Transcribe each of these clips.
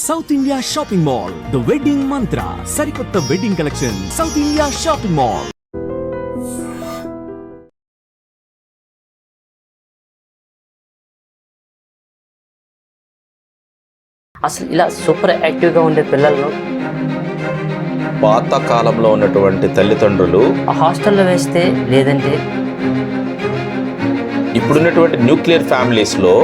South India shopping mall, the wedding మంత్ర, సరికొత్త wedding collection, south India shopping mall. అసలు ఇలా super యాక్టివ్గా ఉండే పిల్లలను పాత కాలంలో ఉన్నటువంటి తల్లిదండ్రులు ఆ హాస్టల్లో వేస్తే, లేదంటే ఇప్పుడున్నటువంటి న్యూక్లియర్ ఫ్యామిలీస్లో.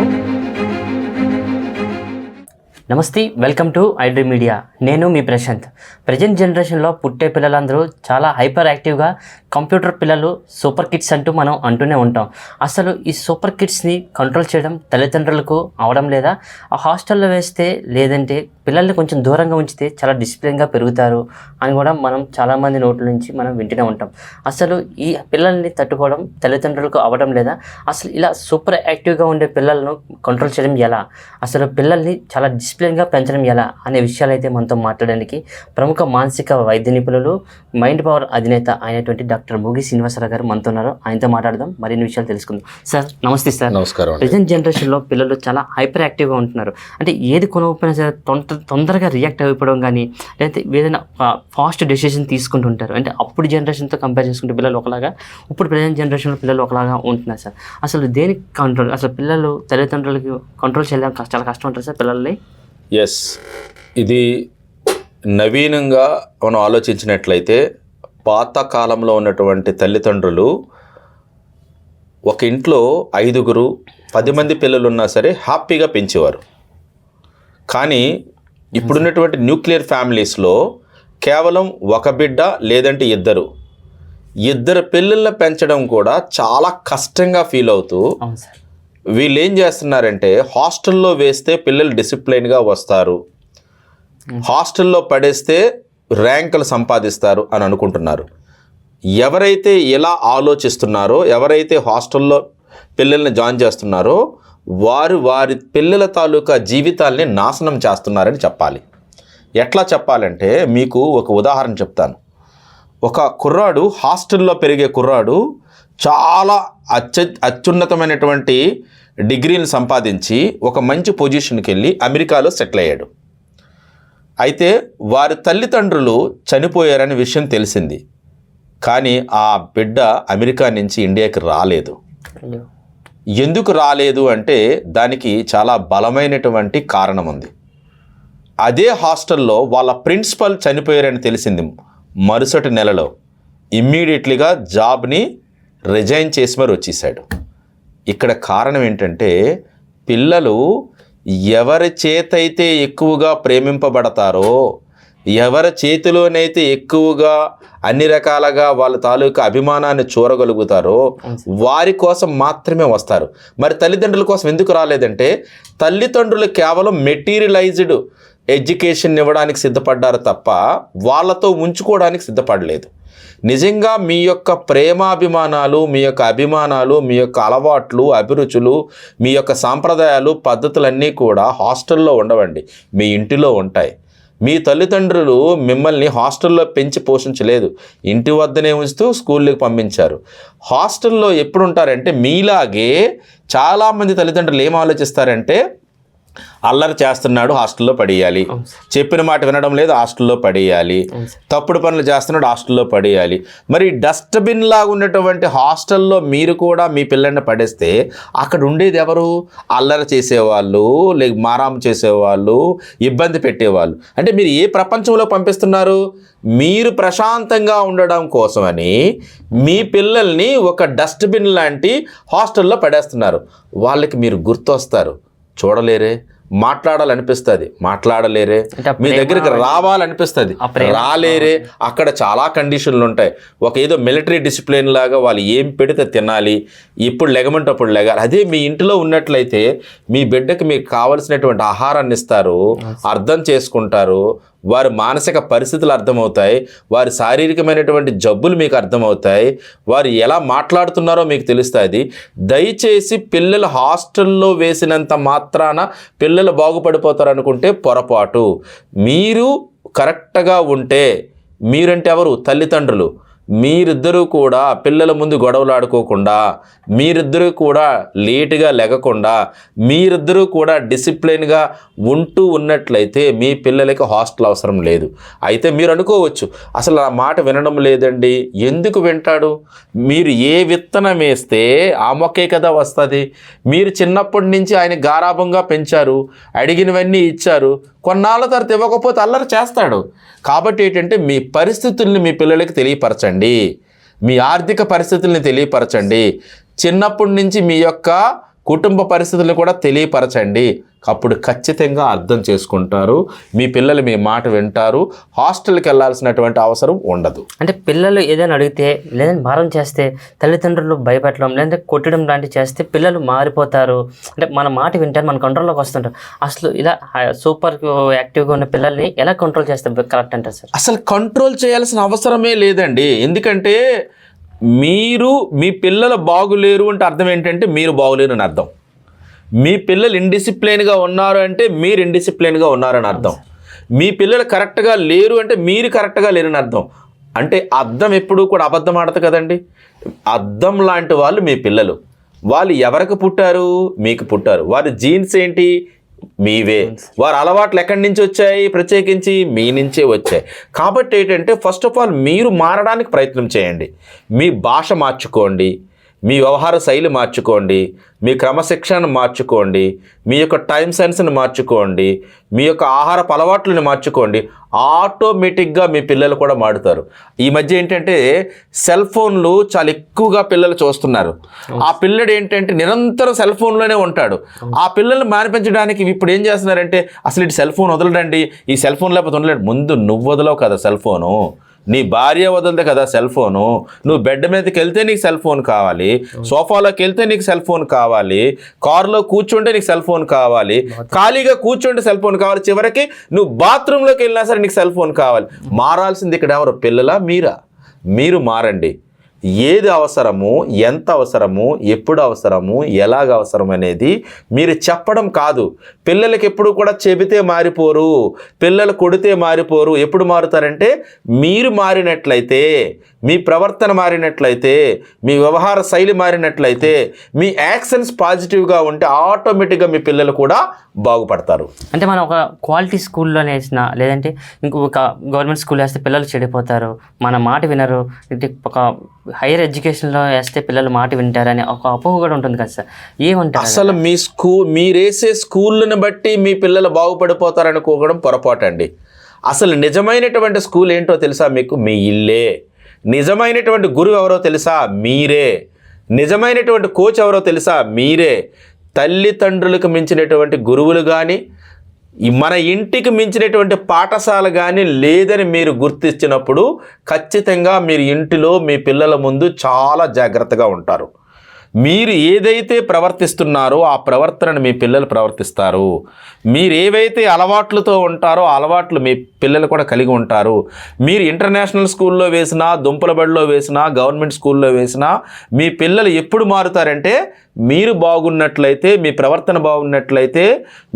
నమస్తే, వెల్కమ్ టు ఐడ్రీ మీడియా. నేను మీ ప్రశాంత్. ప్రజెంట్ జనరేషన్లో పుట్టే పిల్లలందరూ చాలా హైపర్ యాక్టివ్గా, కంప్యూటర్ పిల్లలు, సూపర్ కిడ్స్ అంటూ మనం అంటూనే ఉంటాం. అసలు ఈ సూపర్ కిడ్స్ని కంట్రోల్ చేయడం తల్లిదండ్రులకు అవడం లేదా? ఆ హాస్టల్లో వేస్తే, లేదంటే పిల్లల్ని కొంచెం దూరంగా ఉంచితే చాలా డిసిప్లిన్గా పెరుగుతారు అని కూడా మనం చాలామంది నోట్ల నుంచి మనం వింటూనే ఉంటాం. అసలు ఈ పిల్లల్ని తట్టుకోవడం తల్లిదండ్రులకు అవ్వడం లేదా? అసలు ఇలా సూపర్ యాక్టివ్గా ఉండే పిల్లలను కంట్రోల్ చేయడం ఎలా? అసలు పిల్లల్ని చాలా డిసిప్లిన్గా పెంచడం ఎలా అనే విషయాలు అయితే మనతో మాట్లాడడానికి ప్రముఖ మానసిక వైద్య నిపుణులు, మైండ్ పవర్ అధినేత అయినటువంటి డాక్టర్ భోగి శ్రీనివాసరావు గారు మనతో ఉన్నారు. ఆయనతో మాట్లాడదాం, మరిన్ని విషయాలు తెలుసుకుందాం. సార్ నమస్తే. సార్ నమస్కారం. ప్రజెంట్ జనరేషన్లో పిల్లలు చాలా హైపర్ యాక్టివ్గా ఉంటున్నారు. అంటే ఏది కొనకపోయినా సరే తొందరగా రియాక్ట్ అయిపోవడం కానీ, లేకపోతే ఏదైనా ఫాస్ట్ డెసిషన్ తీసుకుంటుంటారు. అంటే అప్పుడు జనరేషన్తో కంపేర్ చేసుకుంటే పిల్లలు ఒకలాగా, ఇప్పుడు ప్రజెంట్ జనరేషన్లో పిల్లలు ఒకలాగా ఉంటున్నారు. సార్ అసలు దేనికి కంట్రోల్, అసలు పిల్లలు తల్లిదండ్రులకి కంట్రోల్ చేయడం చాలా కష్టం ఉంటుంది సార్ పిల్లల్ని? ఎస్, ఇది నవీనంగా మనం ఆలోచించినట్లయితే పాత కాలంలో ఉన్నటువంటి తల్లిదండ్రులు ఒక ఇంట్లో 5, 10 మంది పిల్లలు ఉన్నా సరే హ్యాపీగా పెంచేవారు. కానీ ఇప్పుడున్నటువంటి న్యూక్లియర్ ఫ్యామిలీస్లో కేవలం ఒక బిడ్డ, లేదంటే ఇద్దరు పిల్లల్ని పెంచడం కూడా చాలా కష్టంగా ఫీల్ అవుతూ వీళ్ళు ఏం చేస్తున్నారంటే, హాస్టల్లో వేస్తే పిల్లలు డిసిప్లైన్గా వస్తారు, హాస్టల్లో పడేస్తే ర్యాంకులు సంపాదిస్తారు అని అనుకుంటున్నారు. ఎవరైతే ఇలా ఆలోచిస్తున్నారో, ఎవరైతే హాస్టల్లో పిల్లల్ని జాయిన్ చేస్తున్నారో వారి పిల్లల తాలూకా జీవితాల్ని నాశనం చేస్తున్నారని చెప్పాలి. ఎట్లా చెప్పాలంటే మీకు ఒక ఉదాహరణ చెప్తాను. ఒక కుర్రాడు, హాస్టల్లో పెరిగే కుర్రాడు చాలా అత్యున్నతమైనటువంటి డిగ్రీని సంపాదించి ఒక మంచి పొజిషన్కి వెళ్ళి అమెరికాలో సెటిల్ అయ్యాడు. అయితే వారి తల్లిదండ్రులు చనిపోయారనే విషయం తెలిసింది. కానీ ఆ బిడ్డ అమెరికా నుంచి ఇండియాకి రాలేదు. ఎందుకు రాలేదు అంటే దానికి చాలా బలమైనటువంటి కారణం ఉంది. అదే హాస్టల్లో వాళ్ళ ప్రిన్సిపల్ చనిపోయారని తెలిసింది. మరుసటి నెలలో ఇమ్మీడియట్లీగా జాబ్ని రిజైన్ చేసి మరి వచ్చేసాడు. ఇక్కడ కారణం ఏంటంటే, పిల్లలు ఎవరి చేతైతే ఎక్కువగా ప్రేమింపబడతారో, ఎవరి చేతిలోనైతే ఎక్కువగా అన్ని రకాలుగా వాళ్ళ తాలూకా అభిమానాన్ని చూరగలుగుతారో వారి కోసం మాత్రమే వస్తారు. మరి తల్లిదండ్రుల కోసం ఎందుకు రాలేదంటే, తల్లిదండ్రులు కేవలం మెటీరియలైజ్డ్ ఎడ్యుకేషన్ ఇవ్వడానికి సిద్ధపడ్డారు తప్ప వాళ్ళతో ఉంచుకోవడానికి సిద్ధపడలేదు. నిజంగా మీ యొక్క ప్రేమాభిమానాలు, మీ యొక్క అభిమానాలు, మీ యొక్క అలవాట్లు, అభిరుచులు, మీ యొక్క సాంప్రదాయాలు, పద్ధతులన్నీ కూడా హాస్టల్లో ఉండవండి, మీ ఇంటిలో ఉంటాయి. మీ తల్లిదండ్రులు మిమ్మల్ని హాస్టల్లో పెంచి పోషించలేదు, ఇంటి వద్దనే ఉంచుతూ స్కూల్కి పంపించారు. హాస్టల్లో ఎప్పుడు ఉంటారంటే, మీలాగే చాలామంది తల్లిదండ్రులు ఏం ఆలోచిస్తారంటే, అల్లరి చేస్తున్నాడు హాస్టల్లో పడేయాలి, చెప్పిన మాట వినడం లేదు హాస్టల్లో పడేయాలి, తప్పుడు పనులు చేస్తున్నాడు హాస్టల్లో పడేయాలి. మరి డస్ట్బిన్ లాగా ఉన్నటువంటి హాస్టల్లో మీరు కూడా మీ పిల్లల్ని పడేస్తే అక్కడ ఉండేది ఎవరు? అల్లరి చేసేవాళ్ళు, లేక మారాము చేసేవాళ్ళు, ఇబ్బంది పెట్టేవాళ్ళు. అంటే మీరు ఏ ప్రపంచంలో పంపిస్తున్నారు? మీరు ప్రశాంతంగా ఉండడం కోసమని మీ పిల్లల్ని ఒక డస్ట్బిన్ లాంటి హాస్టల్లో పడేస్తున్నారు. వాళ్ళకి మీరు గుర్తొస్తారు, చూడలేరే, మాట్లాడాలనిపిస్తుంది, మాట్లాడలేరే, మీ దగ్గరికి రావాలనిపిస్తుంది, రాలేరే. అక్కడ చాలా కండిషన్లు ఉంటాయి. ఒక ఏదో మిలిటరీ డిసిప్లిన్ లాగా వాళ్ళు ఏం పెడితే తినాలి, ఇప్పుడు లెగమంటే అప్పుడు లెగాలి. అదే మీ ఇంట్లో ఉన్నట్లయితే మీ బిడ్డకి మీకు కావలసినటువంటి ఆహారాన్ని ఇస్తారు, అర్థం చేసుకుంటారు, వారి మానసిక పరిస్థితులు అర్థమవుతాయి, వారి శారీరకమైనటువంటి జబ్బులు మీకు అర్థమవుతాయి, వారు ఎలా మాట్లాడుతున్నారో మీకు తెలుస్తుంది. దయచేసి పిల్లలు హాస్టల్లో వేసినంత మాత్రాన పిల్లలు బాగుపడిపోతారు అనుకుంటే పొరపాటు. మీరు కరెక్ట్గా ఉంటే, మీరంటే ఎవరు? తల్లిదండ్రులు. మీరిద్దరూ కూడా పిల్లల ముందు గొడవలు ఆడుకోకుండా, మీరిద్దరూ కూడా లేటుగా లెగకుండా, మీరిద్దరూ కూడా డిసిప్లిన్గా ఉంటూ ఉన్నట్లయితే మీ పిల్లలకి హాస్టల్ అవసరం లేదు. అయితే మీరు అనుకోవచ్చు, అసలు ఆ మాట వినడం లేదండి. ఎందుకు వింటాడు? మీరు ఏ విత్తనం వేస్తే ఆ మొక్కే కదా వస్తుంది. మీరు చిన్నప్పటి నుంచి ఆయన గారాభంగా పెంచారు, అడిగినవన్నీ ఇచ్చారు, కొన్నాళ్ళ తర్వాత ఇవ్వకపోతే అల్లరి చేస్తాడు. కాబట్టి ఏంటంటే మీ పరిస్థితుల్ని మీ పిల్లలకి తెలియపరచండి, మీ ఆర్థిక పరిస్థితుల్ని తెలియపరచండి, చిన్నప్పటి నుంచి మీ యొక్క కుటుంబ పరిస్థితులను కూడా తెలియపరచండి. అప్పుడు ఖచ్చితంగా అర్థం చేసుకుంటారు, మీ పిల్లలు మీ మాట వింటారు, హాస్టల్కి వెళ్ళాల్సినటువంటి అవసరం ఉండదు. అంటే పిల్లలు ఏదైనా అడిగితే లేదంటే భారం చేస్తే తల్లిదండ్రులు భయపెట్టడం లేదంటే కొట్టడం లాంటివి చేస్తే పిల్లలు మారిపోతారు. అంటే మన మాట వింటారు, మన కంట్రోల్లోకి వస్తుంటారు. అసలు ఇలా సూపర్ యాక్టివ్గా ఉన్న పిల్లల్ని ఎలా కంట్రోల్ చేస్తే కరెక్ట్ అంటారు సార్? అసలు కంట్రోల్ చేయాల్సిన అవసరమే లేదండి. ఎందుకంటే మీరు మీ పిల్లలు బాగులేరు అంటే అర్థం ఏంటంటే మీరు బాగులేరు అని అర్థం. మీ పిల్లలు ఇండిసిప్లైన్గా ఉన్నారు అంటే మీరు ఇండిసిప్లైన్గా ఉన్నారని అర్థం. మీ పిల్లలు కరెక్ట్గా లేరు అంటే మీరు కరెక్ట్గా లేరని అర్థం. అంటే అర్థం ఎప్పుడూ కూడా అబద్ధం ఆడదు కదండి. అర్థం లాంటి వాళ్ళు మీ పిల్లలు. వాళ్ళు ఎవరికి పుట్టారు? మీకు పుట్టారు. వారి జీన్స్ ఏంటి? మీవే. వారి అలవాట్లు ఎక్కడి నుంచి వచ్చాయి? ప్రత్యేకించి మీ నుంచే వచ్చాయి. కాబట్టి ఏంటంటే ఫస్ట్ ఆఫ్ ఆల్ మీరు మారడానికి ప్రయత్నం చేయండి. మీ భాష మార్చుకోండి, మీ వ్యవహార శైలి మార్చుకోండి, మీ క్రమశిక్షణను మార్చుకోండి, మీ యొక్క టైం సెన్స్ని మార్చుకోండి, మీ యొక్క ఆహారపు అలవాట్లను మార్చుకోండి. ఆటోమేటిక్గా మీ పిల్లలు కూడా మారుతారు. ఈ మధ్య ఏంటంటే సెల్ ఫోన్లు చాలా ఎక్కువగా పిల్లలు చూస్తున్నారు. ఆ పిల్లడు ఏంటంటే నిరంతరం సెల్ ఫోన్లోనే ఉంటాడు. ఆ పిల్లల్ని మానిపించడానికి ఇప్పుడు ఏం చేస్తున్నారంటే అసలు ఇటు సెల్ ఫోన్ వదలడండి, ఈ సెల్ ఫోన్ లేకపోతే వదలడు. ముందు నువ్వు వదలవు కదా సెల్ ఫోను, నీ భార్య వదలదు కదా సెల్ ఫోను. నువ్వు బెడ్ మీదకి వెళ్తే నీకు సెల్ ఫోన్ కావాలి, సోఫాలోకి వెళ్తే నీకు సెల్ ఫోన్ కావాలి, కారులో కూర్చుంటే నీకు సెల్ ఫోన్ కావాలి, ఖాళీగా కూర్చుంటే సెల్ ఫోన్ కావాలి, చివరికి నువ్వు బాత్రూంలోకి వెళ్ళినా సరే నీకు సెల్ ఫోన్ కావాలి. మారాల్సింది ఇక్కడ ఎవరు? పిల్లలా మీరా? మీరు మారండి. ఏది అవసరము, ఎంత అవసరము, ఎప్పుడు అవసరము, ఎలాగ అవసరం అనేది మీరు చెప్పడం కాదు. పిల్లలకి ఎప్పుడు కూడా చెబితే మారిపోరు, పిల్లలు కొడితే మారిపోరు. ఎప్పుడు మారుతారంటే మీరు మారినట్లయితే, మీ ప్రవర్తన మారినట్లయితే, మీ వ్యవహార శైలి మారినట్లయితే, మీ యాక్షన్స్ పాజిటివ్గా ఉంటే ఆటోమేటిక్గా మీ పిల్లలు కూడా బాగుపడతారు. అంటే మనం ఒక క్వాలిటీ స్కూల్లోనే వేసినా లేదంటే ఇంకొక గవర్నమెంట్ స్కూల్ వేస్తే పిల్లలు చెడిపోతారు, మన మాట వినరు, అంటే ఒక హైయర్ ఎడ్యుకేషన్లో వేస్తే పిల్లలు మాట వింటారని ఒక అపోహ కూడా ఉంటుంది కదా సార్, ఏమంటారు? అసలు మీరేసే స్కూళ్ళని బట్టి మీ పిల్లలు బాగుపడిపోతారనుకోవడం పొరపాటు అండి. అసలు నిజమైనటువంటి స్కూల్ ఏంటో తెలుసా మీకు? మీ ఇల్లే. నిజమైనటువంటి గురువు ఎవరో తెలుసా? మీరే. నిజమైనటువంటి కోచ్ ఎవరో తెలుసా? మీరే. తల్లిదండ్రులకు మించినటువంటి గురువులు కానీ, మన ఇంటికి మించినటువంటి పాఠశాల కానీ లేదని మీరు గుర్తించినప్పుడు ఖచ్చితంగా మీరు ఇంటిలో మీ పిల్లల ముందు చాలా జాగ్రత్తగా ఉంటారు. మీరు ఏదైతే ప్రవర్తిస్తున్నారో ఆ ప్రవర్తనను మీ పిల్లలు ప్రవర్తిస్తారు. మీరు ఏవైతే అలవాట్లతో ఉంటారో ఆ అలవాట్లు మీ పిల్లలు కూడా కలిగి ఉంటారు. మీరు ఇంటర్నేషనల్ స్కూల్లో వేసినా, దుంపల బడిలో వేసినా, గవర్నమెంట్ స్కూల్లో వేసినా మీ పిల్లలు ఎప్పుడు మారుతారంటే మీరు బాగున్నట్లయితే, మీ ప్రవర్తన బాగున్నట్లయితే,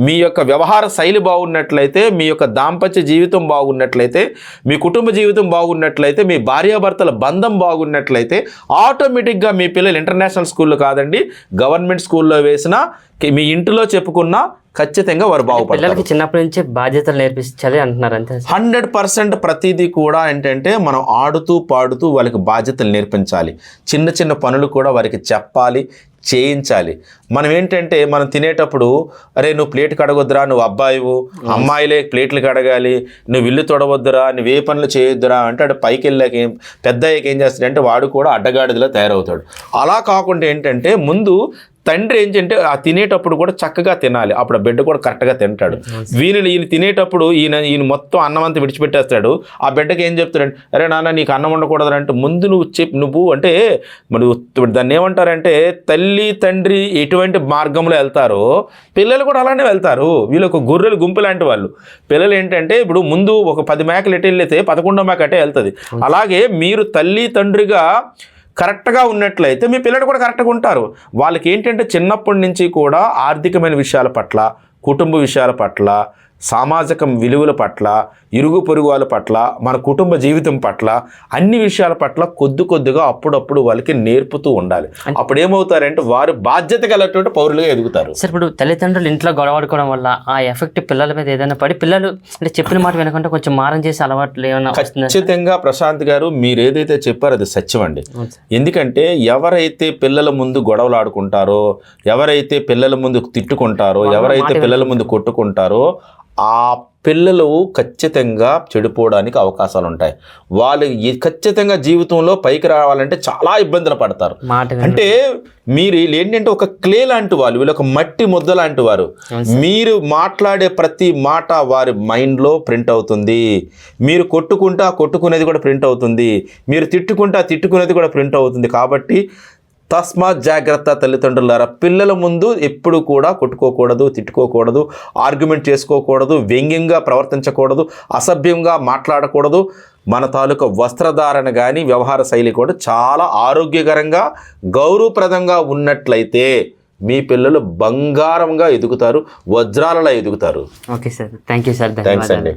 మీ యొక్క వ్యవహార శైలి బాగున్నట్లయితే, మీ యొక్క దాంపత్య జీవితం బాగున్నట్లయితే, మీ కుటుంబ జీవితం బాగున్నట్లయితే, మీ భార్యాభర్తల బంధం బాగున్నట్లయితే ఆటోమేటిక్గా మీ పిల్లలు ఇంటర్నేషనల్ స్కూల్లో కాదండి, గవర్నమెంట్ స్కూల్లో వేసినా, మీ ఇంటిలో చెప్పుకున్నా ఖచ్చితంగా వారు బాగుపడతారు. పిల్లలకి చిన్నప్పటి నుంచే బాధ్యతలు నేర్పించాలి అంటున్నారు అంతే. 100% ప్రతిదీ కూడా ఏంటంటే మనం ఆడుతూ పాడుతూ వాళ్ళకి బాధ్యతలు నేర్పించాలి. చిన్న చిన్న పనులు కూడా వారికి చెప్పాలి, చేయించాలి. మనం ఏంటంటే మనం తినేటప్పుడు అరే నువ్వు ప్లేట్ కడగొద్దురా, నువ్వు అబ్బాయివు, అమ్మాయిలే ప్లేట్లు కడగాలి, నువ్వు ఇల్లు తొడవద్దురా, నువ్వు ఏ పనులు చేయొద్దురా అంటే వాడు పైకి వెళ్ళాక పెద్ద అయ్యాక ఏం చేస్తాడంటే వాడు కూడా అడ్డగాడిదలా తయారవుతాడు. అలా కాకుండా ఏంటంటే ముందు తండ్రి ఏంటంటే ఆ తినేటప్పుడు కూడా చక్కగా తినాలి, అప్పుడు ఆ బిడ్డ కూడా కరెక్ట్గా తింటాడు. ఈయన తినేటప్పుడు ఈయన మొత్తం అన్నం అంతా విడిచిపెట్టేస్తాడు. ఆ బిడ్డకి ఏం చెప్తాడంటే అరే నాన్న నీకు అన్నం ఉండకూడదు అంటే ముందు నువ్వు అంటే మరి దాన్ని ఏమంటారంటే తల్లి తండ్రి ఎటువంటి మార్గంలో వెళ్తారో పిల్లలు కూడా అలానే వెళ్తారు. వీళ్ళు ఒక గొర్రెలు గుంపు లాంటి వాళ్ళు. పిల్లలు ఏంటంటే ఇప్పుడు ముందు ఒక 10 మేకలు ఎటు వెళ్తే 11వ మేక అటే వెళ్తుంది. అలాగే మీరు తల్లి తండ్రిగా కరెక్ట్గా ఉన్నట్లయితే మీ పిల్లలు కూడా కరెక్ట్గా ఉంటారు. వాళ్ళకి ఏంటంటే చిన్నప్పటి నుంచి కూడా ఆర్థికమైన విషయాల పట్ల, కుటుంబ విషయాల పట్ల, సామాజిక విలువల పట్ల, ఇరుగు పొరుగు వాళ్ళ పట్ల, మన కుటుంబ జీవితం పట్ల, అన్ని విషయాల పట్ల కొద్దిగా అప్పుడప్పుడు వాళ్ళకి నేర్పుతూ ఉండాలి. అప్పుడు ఏమవుతారంటే వారు బాధ్యత గలటువంటి పౌరులుగా ఎదుగుతారు. సార్ ఇప్పుడు తల్లిదండ్రులు ఇంట్లో గొడవడుకోవడం వల్ల ఆ ఎఫెక్ట్ పిల్లల మీద ఏదైనా పడి పిల్లలు అంటే చెప్పిన మాట వినకుండా కొంచెం మారం చేసే అలవాట్లు ఏమైనా వస్తుందా? ఖచ్చితంగా ప్రశాంత్ గారు మీరు ఏదైతే చెప్పారో అది సత్యం అండి. ఎందుకంటే ఎవరైతే పిల్లల ముందు గొడవలు ఆడుకుంటారో, ఎవరైతే పిల్లల ముందు తిట్టుకుంటారో, ఎవరైతే పిల్లల ముందు కొట్టుకుంటారో ఆ పిల్లలు ఖచ్చితంగా చెడిపోవడానికి అవకాశాలు ఉంటాయి. వాళ్ళు ఖచ్చితంగా జీవితంలో పైకి రావాలంటే చాలా ఇబ్బందులు పడతారు. అంటే మీరు ఏంటంటే ఒక క్లే లాంటి వాళ్ళు, వీళ్ళు ఒక మట్టి ముద్ద లాంటి వారు. మీరు మాట్లాడే ప్రతి మాట వారి మైండ్లో ప్రింట్ అవుతుంది. మీరు కొట్టుకునేది కూడా ప్రింట్ అవుతుంది. మీరు తిట్టుకునేది కూడా ప్రింట్ అవుతుంది. కాబట్టి తస్మాత్ జాగ్రత్త తల్లిదండ్రులారా, పిల్లల ముందు ఎప్పుడు కూడా కొట్టుకోకూడదు, తిట్టుకోకూడదు, ఆర్గ్యుమెంట్ చేసుకోకూడదు, వ్యంగ్యంగా ప్రవర్తించకూడదు, అసభ్యంగా మాట్లాడకూడదు. మన తాలూకా వస్త్రధారణ కానీ వ్యవహార శైలి కూడా చాలా ఆరోగ్యకరంగా గౌరవప్రదంగా ఉన్నట్లయితే మీ పిల్లలు బంగారంగా ఎదుగుతారు, వజ్రాలలో ఎదుగుతారు. Okay sir, thank you sir. Thanks అండి.